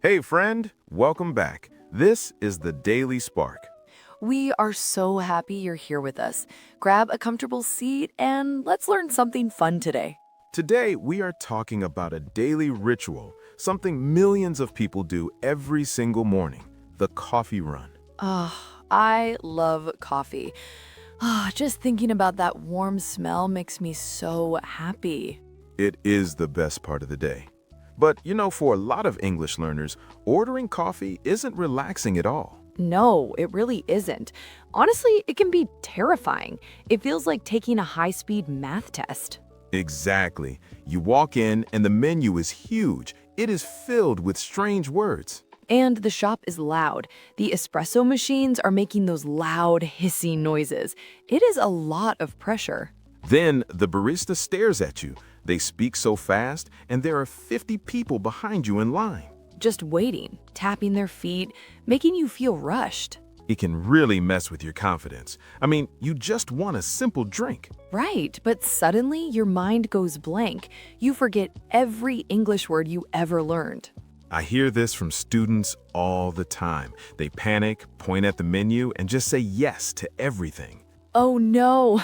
Hey friend, welcome back. This is the Daily Spark. We are so happy you're here with us. Grab a comfortable seat and let's learn something fun today. Today we are talking about a daily ritual, something millions of people do every single morning, the coffee run. I love coffee. Just thinking about that warm smell makes me so happy. It is the best part of the day. But for a lot of English learners, ordering coffee isn't relaxing at all. No, it really isn't. Honestly, it can be terrifying. It feels like taking a high-speed math test. Exactly. You walk in and the menu is huge. It is filled with strange words. And the shop is loud. The espresso machines are making those loud, hissing noises. It is a lot of pressure. Then the barista stares at you. They speak so fast, and there are 50 people behind you in line. Just waiting, tapping their feet, making you feel rushed. It can really mess with your confidence. You just want a simple drink. Right, but suddenly your mind goes blank. You forget every English word you ever learned. I hear this from students all the time. They panic, point at the menu, and just say yes to everything. Oh no!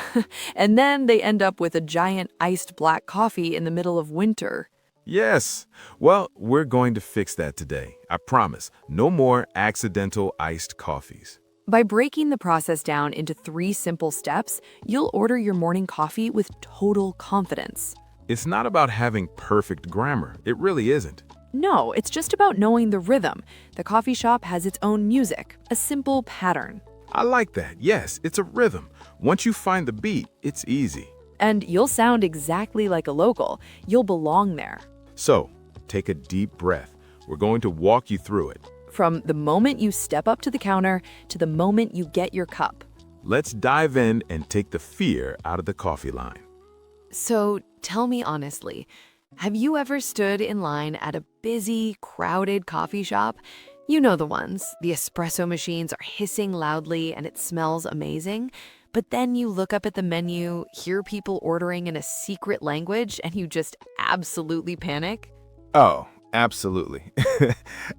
And then they end up with a giant iced black coffee in the middle of winter. Yes. Well, we're going to fix that today. I promise. No more accidental iced coffees. By breaking the process down into 3 simple steps, you'll order your morning coffee with total confidence. It's not about having perfect grammar. It really isn't. No, it's just about knowing the rhythm. The coffee shop has its own music, a simple pattern. I like that. Yes, it's a rhythm. Once you find the beat, it's easy. And you'll sound exactly like a local. You'll belong there. So, take a deep breath. We're going to walk you through it. From the moment you step up to the counter to the moment you get your cup. Let's dive in and take the fear out of the coffee line. So, tell me honestly, have you ever stood in line at a busy, crowded coffee shop? You know the ones. The espresso machines are hissing loudly and it smells amazing. But then you look up at the menu, hear people ordering in a secret language, and you just absolutely panic? Oh, absolutely.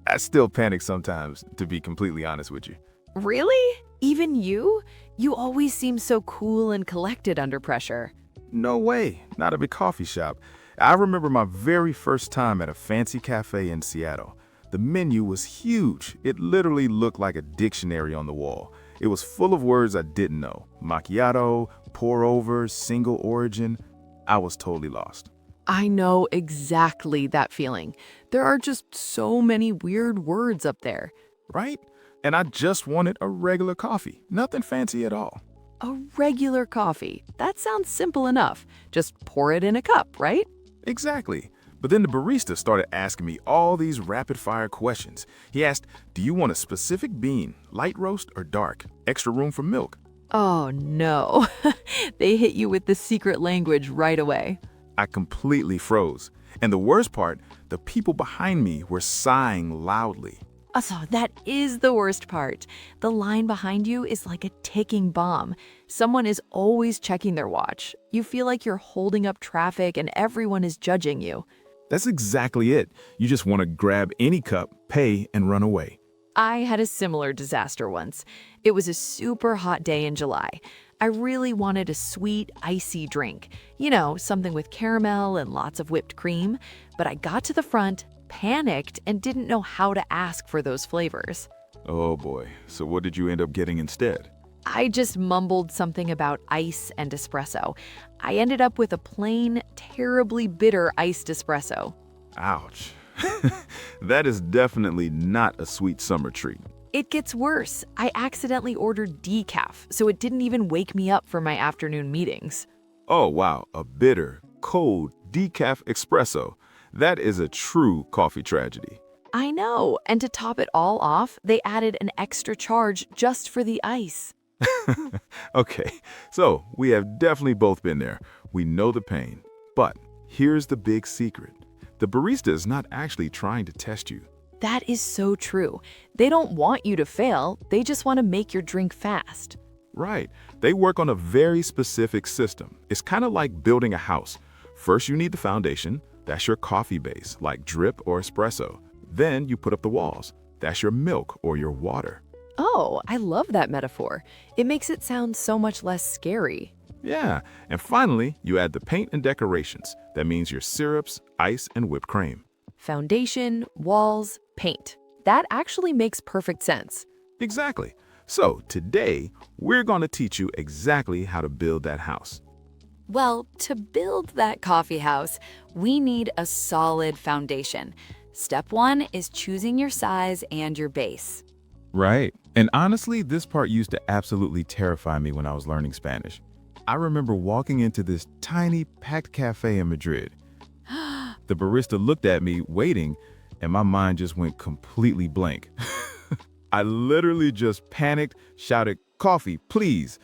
I still panic sometimes, to be completely honest with you. Really? Even you? You always seem so cool and collected under pressure. No way, not at a coffee shop. I remember my very first time at a fancy cafe in Seattle. The menu was huge. It literally looked like a dictionary on the wall. It was full of words I didn't know. Macchiato, pour over, single origin. I was totally lost. I know exactly that feeling. There are just so many weird words up there. Right? And I just wanted a regular coffee. Nothing fancy at all. A regular coffee. That sounds simple enough. Just pour it in a cup, right? Exactly. But then the barista started asking me all these rapid-fire questions. He asked, do you want a specific bean, light roast or dark? Extra room for milk? Oh no. They hit you with the secret language right away. I completely froze. And the worst part, the people behind me were sighing loudly. So that is the worst part. The line behind you is like a ticking bomb. Someone is always checking their watch. You feel like you're holding up traffic and everyone is judging you. That's exactly it. You just want to grab any cup, pay, and run away. I had a similar disaster once. It was a super hot day in July. I really wanted a sweet, icy drink. Something with caramel and lots of whipped cream. But I got to the front, panicked, and didn't know how to ask for those flavors. Oh boy, so what did you end up getting instead? I just mumbled something about ice and espresso. I ended up with a plain, terribly bitter iced espresso. Ouch. That is definitely not a sweet summer treat. It gets worse. I accidentally ordered decaf, so it didn't even wake me up for my afternoon meetings. Oh wow, a bitter, cold decaf espresso. That is a true coffee tragedy. I know, and to top it all off, they added an extra charge just for the ice. Okay, so we have definitely both been there. We know the pain. But here's the big secret. The barista is not actually trying to test you. That is so true. They don't want you to fail. They just want to make your drink fast. Right. They work on a very specific system. It's kind of like building a house. First, you need the foundation. That's your coffee base, like drip or espresso. Then you put up the walls. That's your milk or your water. Oh, I love that metaphor. It makes it sound so much less scary. Yeah, and finally, you add the paint and decorations. That means your syrups, ice, and whipped cream. Foundation, walls, paint. That actually makes perfect sense. Exactly. So today, we're going to teach you exactly how to build that house. Well, to build that coffee house, we need a solid foundation. Step 1 is choosing your size and your base. Right. And honestly, this part used to absolutely terrify me when I was learning Spanish. I remember walking into this tiny, packed cafe in Madrid. The barista looked at me, waiting, and my mind just went completely blank. I literally just panicked, shouted, "Coffee, please,"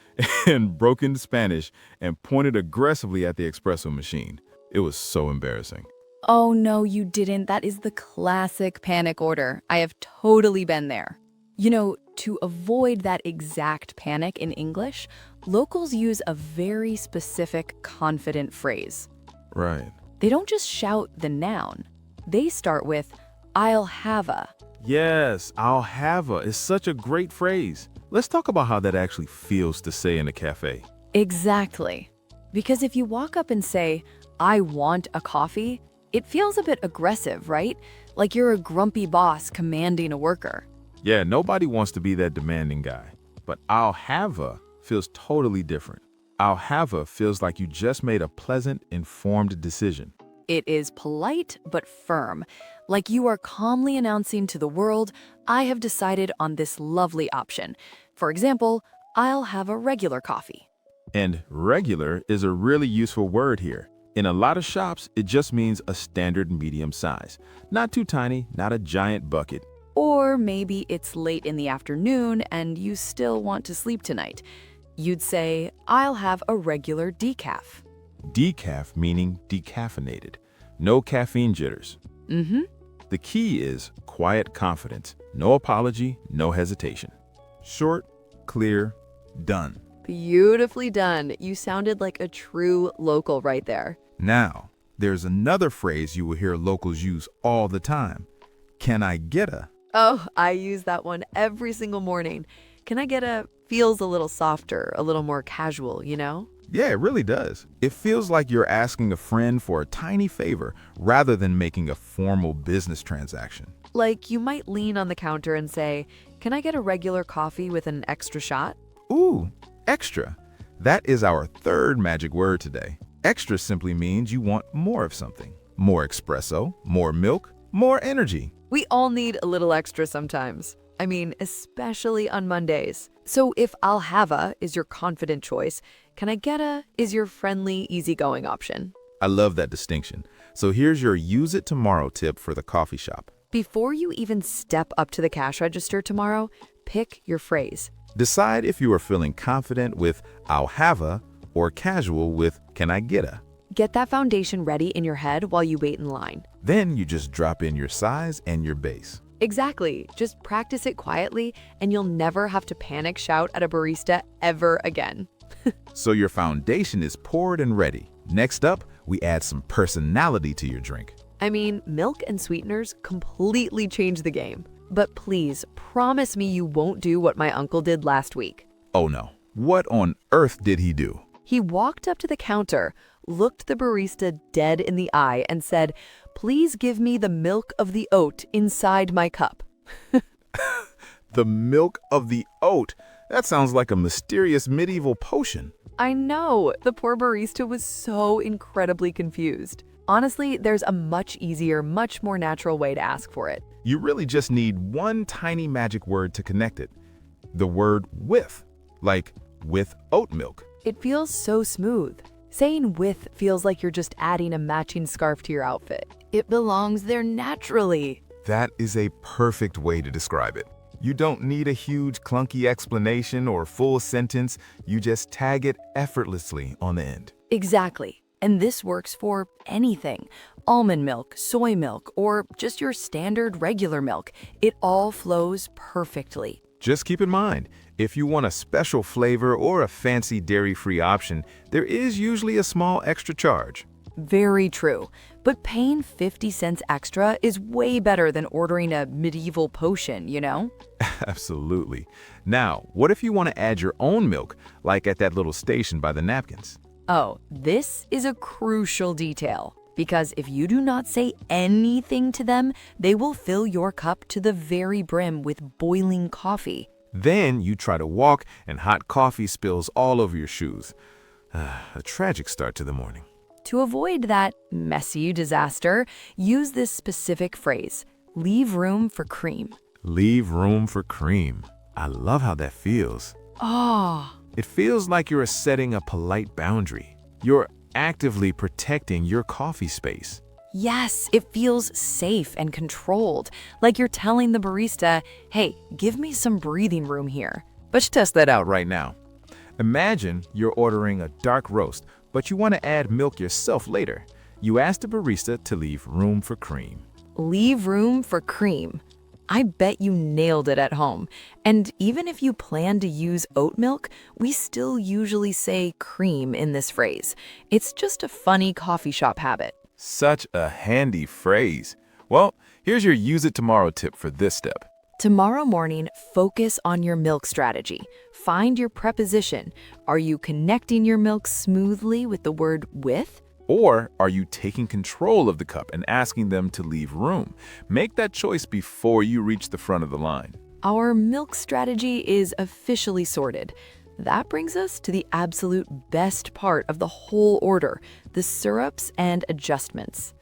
and broke into Spanish and pointed aggressively at the espresso machine. It was so embarrassing. Oh, no, you didn't. That is the classic panic order. I have totally been there. You know, to avoid that exact panic in English, locals use a very specific, confident phrase. Right. They don't just shout the noun. They start with, "I'll have a." Yes, "I'll have a" is such a great phrase. Let's talk about how that actually feels to say in a cafe. Exactly. Because if you walk up and say, "I want a coffee," it feels a bit aggressive, right? Like you're a grumpy boss commanding a worker. Yeah, nobody wants to be that demanding guy. But "I'll have a" feels totally different. "I'll have a" feels like you just made a pleasant, informed decision. It is polite but firm, like you are calmly announcing to the world, "I have decided on this lovely option." For example, "I'll have a regular coffee." And regular is a really useful word here. In a lot of shops, it just means a standard medium size. Not too tiny, not a giant bucket. Or maybe it's late in the afternoon and you still want to sleep tonight. You'd say, "I'll have a regular decaf." Decaf meaning decaffeinated. No caffeine jitters. Mm-hmm. The key is quiet confidence. No apology, no hesitation. Short, clear, done. Beautifully done. You sounded like a true local right there. Now, there's another phrase you will hear locals use all the time. "Can I get a?" Oh, I use that one every single morning. Can I get a feels a little softer, a little more casual, you know? Yeah, it really does. It feels like you're asking a friend for a tiny favor rather than making a formal business transaction. Like you might lean on the counter and say, "Can I get a regular coffee with an extra shot?" Ooh, extra. That is our third magic word today. Extra simply means you want more of something. More espresso, more milk, more energy. We all need a little extra sometimes. I mean, especially on Mondays. So if "I'll have a" is your confident choice, "Can I get a" is your friendly, easygoing option. I love that distinction. So here's your use it tomorrow tip for the coffee shop. Before you even step up to the cash register tomorrow, pick your phrase. Decide if you are feeling confident with "I'll have a" or casual with "Can I get a?" Get that foundation ready in your head while you wait in line. Then you just drop in your size and your base. Exactly. Just practice it quietly and you'll never have to panic shout at a barista ever again. So your foundation is poured and ready. Next up, we add some personality to your drink. I mean, milk and sweeteners completely change the game. But please, promise me you won't do what my uncle did last week. Oh no, what on earth did he do? He walked up to the counter, looked the barista dead in the eye, and said, "Please give me the milk of the oat inside my cup." The milk of the oat? That sounds like a mysterious medieval potion. I know, the poor barista was so incredibly confused. Honestly, there's a much easier, much more natural way to ask for it. You really just need one tiny magic word to connect it. The word with, like with oat milk. It feels so smooth. Saying "with" feels like you're just adding a matching scarf to your outfit. It belongs there naturally. That is a perfect way to describe it. You don't need a huge clunky explanation or full sentence. You just tag it effortlessly on the end. Exactly. And this works for anything. Almond milk, soy milk, or just your standard regular milk. It all flows perfectly. Just keep in mind, if you want a special flavor or a fancy dairy-free option, there is usually a small extra charge. Very true. But paying 50 cents extra is way better than ordering a medieval potion, you know? Absolutely. Now, what if you want to add your own milk, like at that little station by the napkins? Oh, this is a crucial detail. Because if you do not say anything to them, they will fill your cup to the very brim with boiling coffee. Then you try to walk and hot coffee spills all over your shoes. A tragic start to the morning. To avoid that messy disaster, use this specific phrase, leave room for cream. Leave room for cream. I love how that feels. Oh, It feels like you're setting a polite boundary. You're actively protecting your coffee space. yes, it feels safe and controlled, like you're telling the barista, hey, give me some breathing room here. Let's test that out right now. Imagine you're ordering a dark roast, but you want to add milk yourself later. You ask the barista to leave room for cream. Leave room for cream. I bet you nailed it at home. And even if you plan to use oat milk, we still usually say cream in this phrase. It's just a funny coffee shop habit. Such a handy phrase. Well, here's your use it tomorrow tip for this step. Tomorrow morning, focus on your milk strategy. Find your preposition. Are you connecting your milk smoothly with the word with? Or are you taking control of the cup and asking them to leave room? Make that choice before you reach the front of the line. Our milk strategy is officially sorted. That brings us to the absolute best part of the whole order, the syrups and adjustments.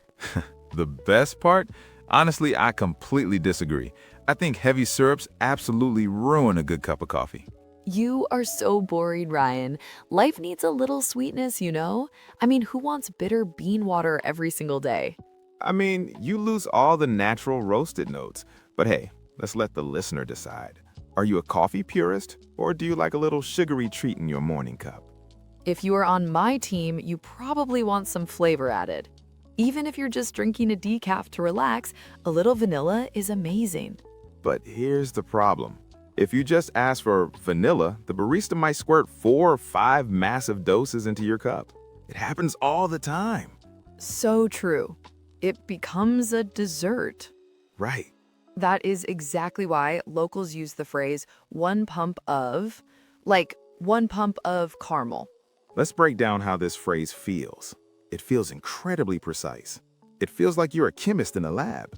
The best part? Honestly, I completely disagree. I think heavy syrups absolutely ruin a good cup of coffee. You are so boring, Ryan. Life needs a little sweetness, you know? I mean, who wants bitter bean water every single day? I mean, you lose all the natural roasted notes. But hey, let's let the listener decide. Are you a coffee purist, or do you like a little sugary treat in your morning cup? If you are on my team, you probably want some flavor added. Even if you're just drinking a decaf to relax, a little vanilla is amazing. But here's the problem. If you just ask for vanilla, the barista might squirt 4 or 5 massive doses into your cup. It happens all the time. So true. It becomes a dessert. Right. That is exactly why locals use the phrase one pump of, like 1 pump of caramel. Let's break down how this phrase feels. It feels incredibly precise. It feels like you're a chemist in a lab.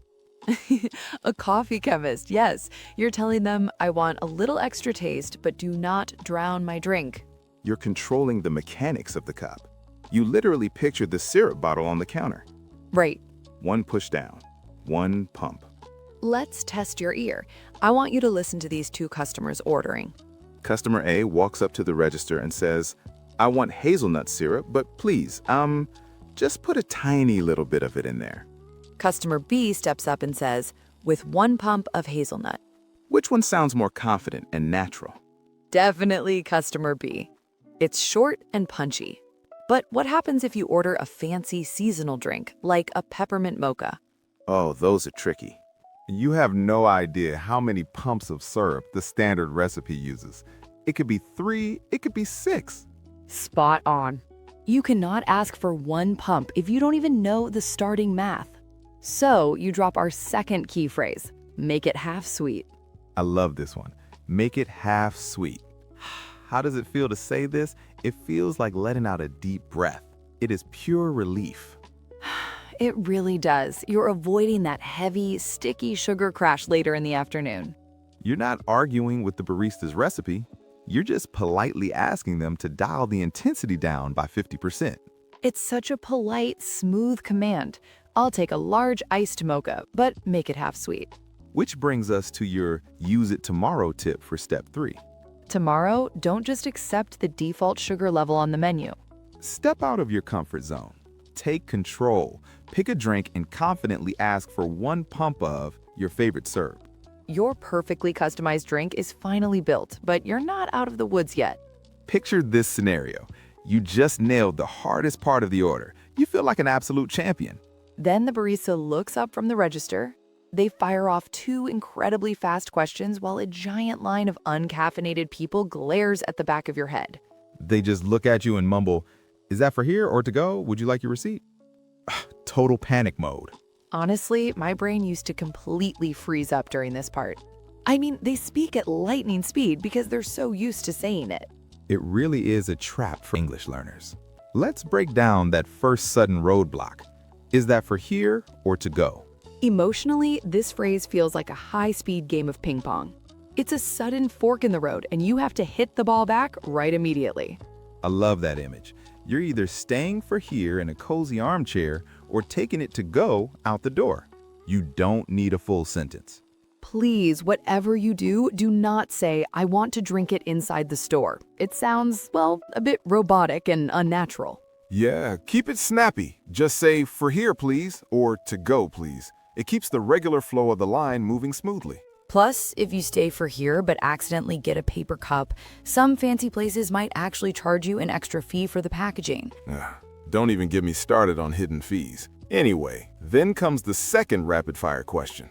A coffee chemist, yes. You're telling them, I want a little extra taste, but do not drown my drink. You're controlling the mechanics of the cup. You literally picture the syrup bottle on the counter. Right. 1 push down, 1 pump. Let's test your ear. I want you to listen to these 2 customers ordering. Customer A walks up to the register and says, I want hazelnut syrup, but please, just put a tiny little bit of it in there. Customer B steps up and says, with 1 pump of hazelnut. Which one sounds more confident and natural? Definitely customer B. It's short and punchy. But what happens if you order a fancy seasonal drink, like a peppermint mocha? Oh, those are tricky. You have no idea how many pumps of syrup the standard recipe uses. It could be 3, it could be 6. Spot on. You cannot ask for 1 pump if you don't even know the starting math. So you drop our second key phrase, make it half sweet. I love this one. Make it half sweet. How does it feel to say this? It feels like letting out a deep breath. It is pure relief. It really does. You're avoiding that heavy, sticky sugar crash later in the afternoon. You're not arguing with the barista's recipe. You're just politely asking them to dial the intensity down by 50%. It's such a polite, smooth command. I'll take a large iced mocha, but make it half sweet. Which brings us to your use it tomorrow tip for step 3. Tomorrow, don't just accept the default sugar level on the menu. Step out of your comfort zone. Take control. Pick a drink and confidently ask for 1 pump of your favorite syrup. Your perfectly customized drink is finally built, but you're not out of the woods yet. Picture this scenario. You just nailed the hardest part of the order. You feel like an absolute champion. Then the barista looks up from the register. They fire off 2 incredibly fast questions while a giant line of uncaffeinated people glares at the back of your head. They just look at you and mumble, is that for here or to go? Would you like your receipt? total panic mode. Honestly, my brain used to completely freeze up during this part. I mean, they speak at lightning speed because they're so used to saying it. It really is a trap for English learners. Let's break down that first sudden roadblock. Is that for here or to go? Emotionally, this phrase feels like a high-speed game of ping pong. It's a sudden fork in the road, and you have to hit the ball back right immediately. I love that image. You're either staying for here in a cozy armchair or taking it to go out the door. You don't need a full sentence. Please, whatever you do, do not say, I want to drink it inside the store. It sounds, well, a bit robotic and unnatural. Yeah, keep it snappy. Just say, for here, please, or to go, please. It keeps the regular flow of the line moving smoothly. Plus, if you stay for here but accidentally get a paper cup, some fancy places might actually charge you an extra fee for the packaging. Don't even get me started on hidden fees. Anyway, then comes the second rapid-fire question.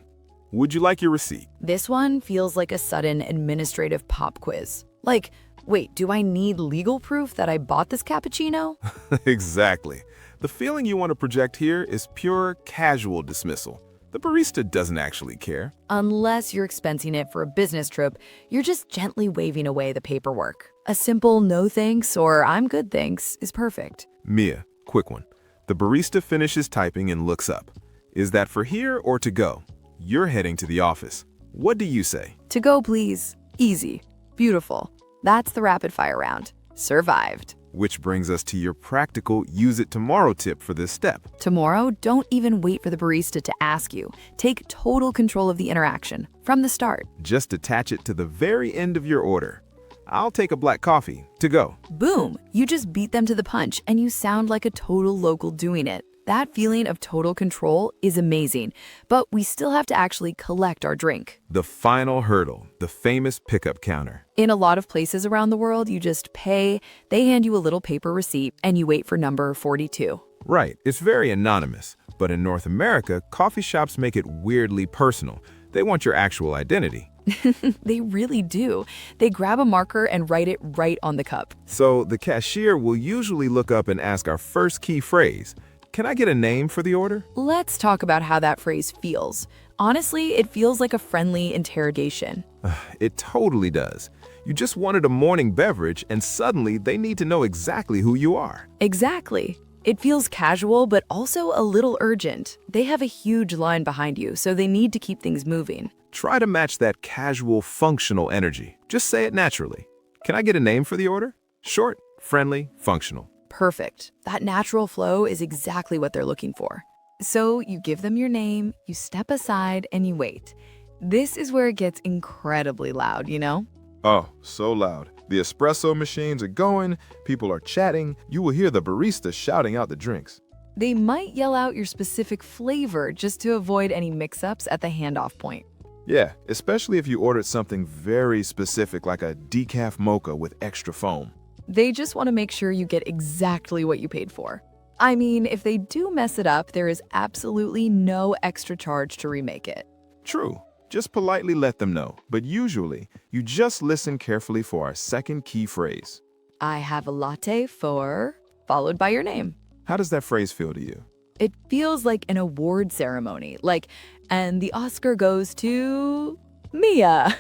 Would you like your receipt? This one feels like a sudden administrative pop quiz. Like, wait, do I need legal proof that I bought this cappuccino? Exactly. The feeling you want to project here is pure casual dismissal. The barista doesn't actually care. Unless you're expensing it for a business trip, you're just gently waving away the paperwork. A simple no thanks or I'm good thanks is perfect. Mia, quick one. The barista finishes typing and looks up. Is that for here or to go? You're heading to the office. What do you say? To go, please. Easy. Beautiful. That's the rapid fire round. Survived. Which brings us to your practical use it tomorrow tip for this step. Tomorrow, don't even wait for the barista to ask you. Take total control of the interaction from the start. Just attach it to the very end of your order. I'll take a black coffee. To go. Boom! You just beat them to the punch and you sound like a total local doing it. That feeling of total control is amazing, but we still have to actually collect our drink. The final hurdle, the famous pickup counter. In a lot of places around the world, you just pay, they hand you a little paper receipt, and you wait for number 42. Right, it's very anonymous. But in North America, coffee shops make it weirdly personal. They want your actual identity. They really do. They grab a marker and write it right on the cup. So the cashier will usually look up and ask our first key phrase. Can I get a name for the order? Let's talk about how that phrase feels. Honestly, it feels like a friendly interrogation. It totally does. You just wanted a morning beverage and suddenly they need to know exactly who you are. Exactly. It feels casual, but also a little urgent. They have a huge line behind you, so they need to keep things moving. Try to match that casual, functional energy. Just say it naturally. Can I get a name for the order? Short, friendly, functional. Perfect. That natural flow is exactly what they're looking for. So you give them your name, you step aside, and you wait. This is where it gets incredibly loud, you know? Oh, so loud. The espresso machines are going, people are chatting. You will hear the barista shouting out the drinks. They might yell out your specific flavor just to avoid any mix-ups at the handoff point. Yeah, especially if you ordered something very specific like a decaf mocha with extra foam. They just want to make sure you get exactly what you paid for. I mean, if they do mess it up, there is absolutely no extra charge to remake it. True. Just politely let them know. But usually, you just listen carefully for our second key phrase. I have a latte for... followed by your name. How does that phrase feel to you? It feels like an award ceremony, like, and the Oscar goes to... Mia.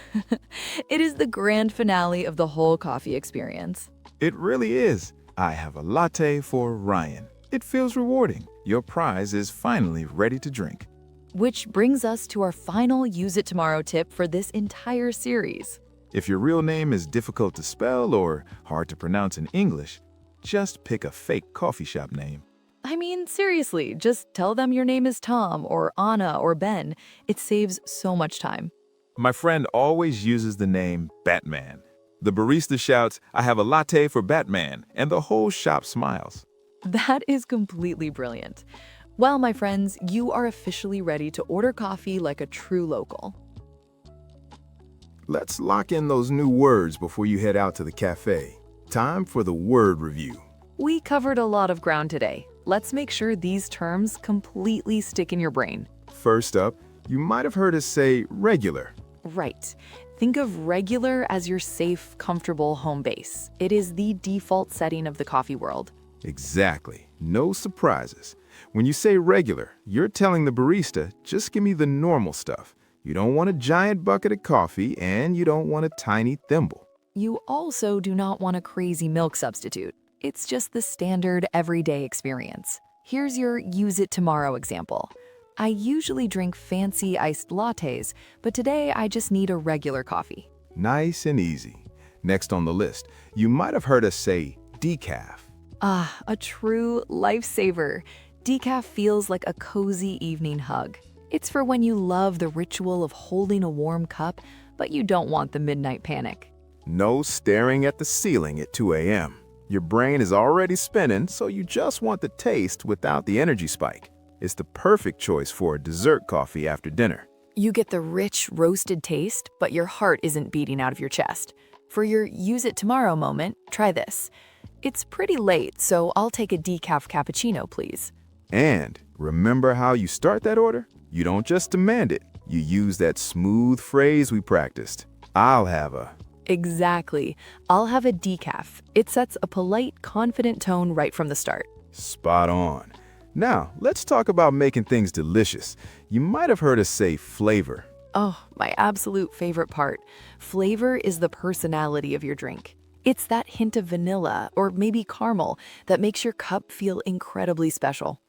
It is the grand finale of the whole coffee experience. It really is. I have a latte for Ryan. It feels rewarding. Your prize is finally ready to drink. Which brings us to our final Use It Tomorrow tip for this entire series. If your real name is difficult to spell or hard to pronounce in English, just pick a fake coffee shop name. I mean, seriously, just tell them your name is Tom or Anna or Ben. It saves so much time. My friend always uses the name Batman. The barista shouts, I have a latte for Batman, and the whole shop smiles. That is completely brilliant. Well, my friends, you are officially ready to order coffee like a true local. Let's lock in those new words before you head out to the cafe. Time for the word review. We covered a lot of ground today. Let's make sure these terms completely stick in your brain. First up, you might have heard us say regular. Right. Think of regular as your safe, comfortable home base. It is the default setting of the coffee world. Exactly. No surprises. When you say regular, you're telling the barista, just give me the normal stuff. You don't want a giant bucket of coffee, and you don't want a tiny thimble. You also do not want a crazy milk substitute. It's just the standard everyday experience. Here's your use it tomorrow example. I usually drink fancy iced lattes, but today I just need a regular coffee. Nice and easy. Next on the list, you might have heard us say decaf. Ah, a true lifesaver. Decaf feels like a cozy evening hug. It's for when you love the ritual of holding a warm cup, but you don't want the midnight panic. No staring at the ceiling at 2 a.m. Your brain is already spinning, so you just want the taste without the energy spike. It's the perfect choice for a dessert coffee after dinner. You get the rich, roasted taste, but your heart isn't beating out of your chest. For your use it tomorrow moment, try this. It's pretty late, so I'll take a decaf cappuccino, please. And remember how you start that order? You don't just demand it. You use that smooth phrase we practiced. I'll have a... Exactly. I'll have a decaf. It sets a polite, confident tone right from the start. Spot on. Now, let's talk about making things delicious. You might have heard us say flavor. Oh, my absolute favorite part. Flavor is the personality of your drink. It's that hint of vanilla or maybe caramel that makes your cup feel incredibly special.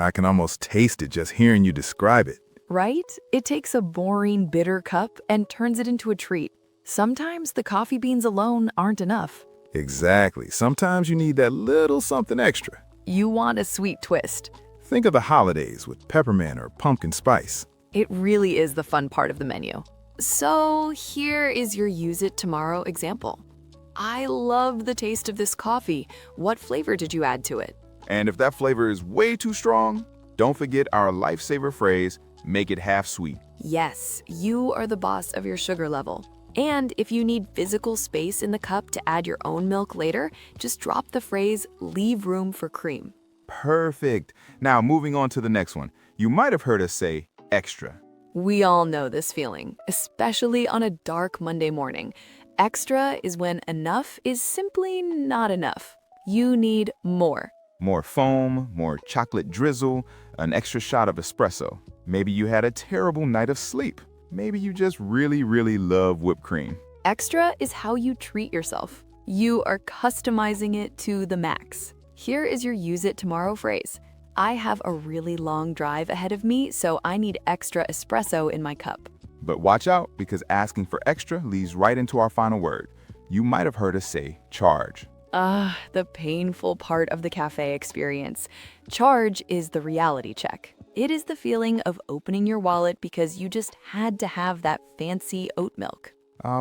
I can almost taste it just hearing you describe it. Right? It takes a boring, bitter cup and turns it into a treat. Sometimes the coffee beans alone aren't enough. Exactly. Sometimes you need that little something extra. You want a sweet twist. Think of the holidays with peppermint or pumpkin spice. It really is the fun part of the menu. So here is your use it tomorrow example. I love the taste of this coffee. What flavor did you add to it? And if that flavor is way too strong, don't forget our lifesaver phrase, make it half sweet. Yes, you are the boss of your sugar level. And if you need physical space in the cup to add your own milk later, just drop the phrase, leave room for cream. Perfect. Now, moving on to the next one. You might have heard us say extra. We all know this feeling, especially on a dark Monday morning. Extra is when enough is simply not enough. You need more. More foam, more chocolate drizzle, an extra shot of espresso. Maybe you had a terrible night of sleep. Maybe you just really, really love whipped cream. Extra is how you treat yourself. You are customizing it to the max. Here is your use it tomorrow phrase. I have a really long drive ahead of me, so I need extra espresso in my cup. But watch out, because asking for extra leads right into our final word. You might have heard us say charge. The painful part of the cafe experience. Charge is the reality check. It is the feeling of opening your wallet because you just had to have that fancy oat milk.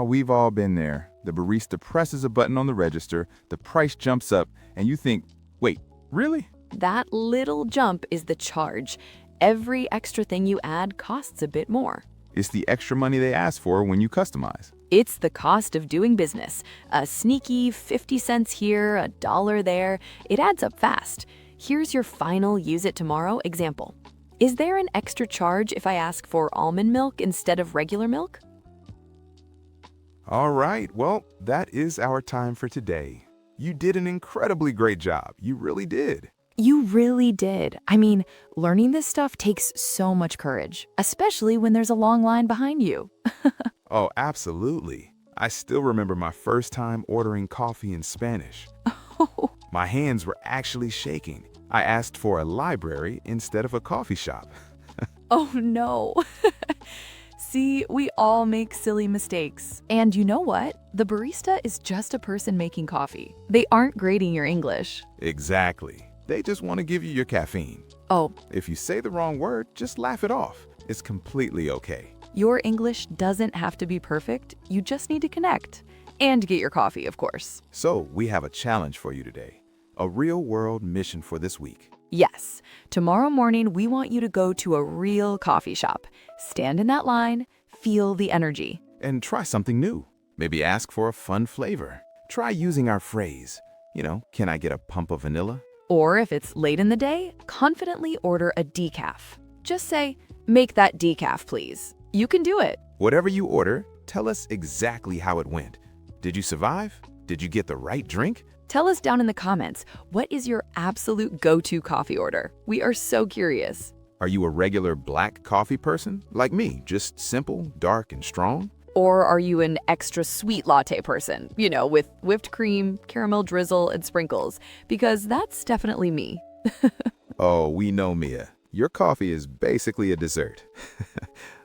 We've all been there. The barista presses a button on the register, the price jumps up, and you think, wait, really? That little jump is the charge. Every extra thing you add costs a bit more. It's the extra money they ask for when you customize. It's the cost of doing business. A sneaky 50 cents here, a dollar there. It adds up fast. Here's your final use it tomorrow example. Is there an extra charge if I ask for almond milk instead of regular milk? All right, well, that is our time for today. You did an incredibly great job. You really did. You really did. I mean, learning this stuff takes so much courage, especially when there's a long line behind you. Oh, absolutely. I still remember my first time ordering coffee in Spanish. My hands were actually shaking. I asked for a library instead of a coffee shop. Oh no. See, we all make silly mistakes. And you know what? The barista is just a person making coffee. They aren't grading your English. Exactly. They just want to give you your caffeine. Oh, If you say the wrong word, just laugh it off. It's completely okay. your English doesn't have to be perfect. You just need to connect. And get your coffee, of course. So we have a challenge for you today. A real-world mission for this week. Yes, tomorrow morning we want you to go to a real coffee shop. Stand in that line, feel the energy. And try something new. Maybe ask for a fun flavor. Try using our phrase. Can I get a pump of vanilla? Or if it's late in the day, confidently order a decaf. Just say, make that decaf, please. You can do it. Whatever you order, tell us exactly how it went. Did you survive? Did you get the right drink? Tell us down in the comments, what is your absolute go-to coffee order? We are so curious. Are you a regular black coffee person? Like me, just simple, dark, and strong? Or are you an extra sweet latte person? You know, with whipped cream, caramel drizzle, and sprinkles. Because that's definitely me. Oh, we know, Mia. Your coffee is basically a dessert.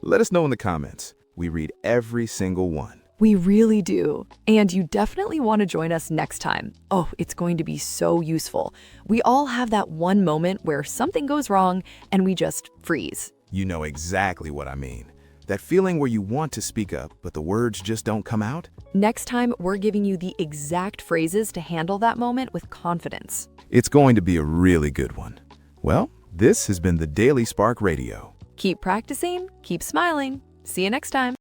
Let us know in the comments. We read every single one. We really do. And you definitely want to join us next time. Oh, it's going to be so useful. We all have that one moment where something goes wrong and we just freeze. You know exactly what I mean. That feeling where you want to speak up, but the words just don't come out? Next time, we're giving you the exact phrases to handle that moment with confidence. It's going to be a really good one. Well, this has been the Daily Spark Radio. Keep practicing, keep smiling. See you next time.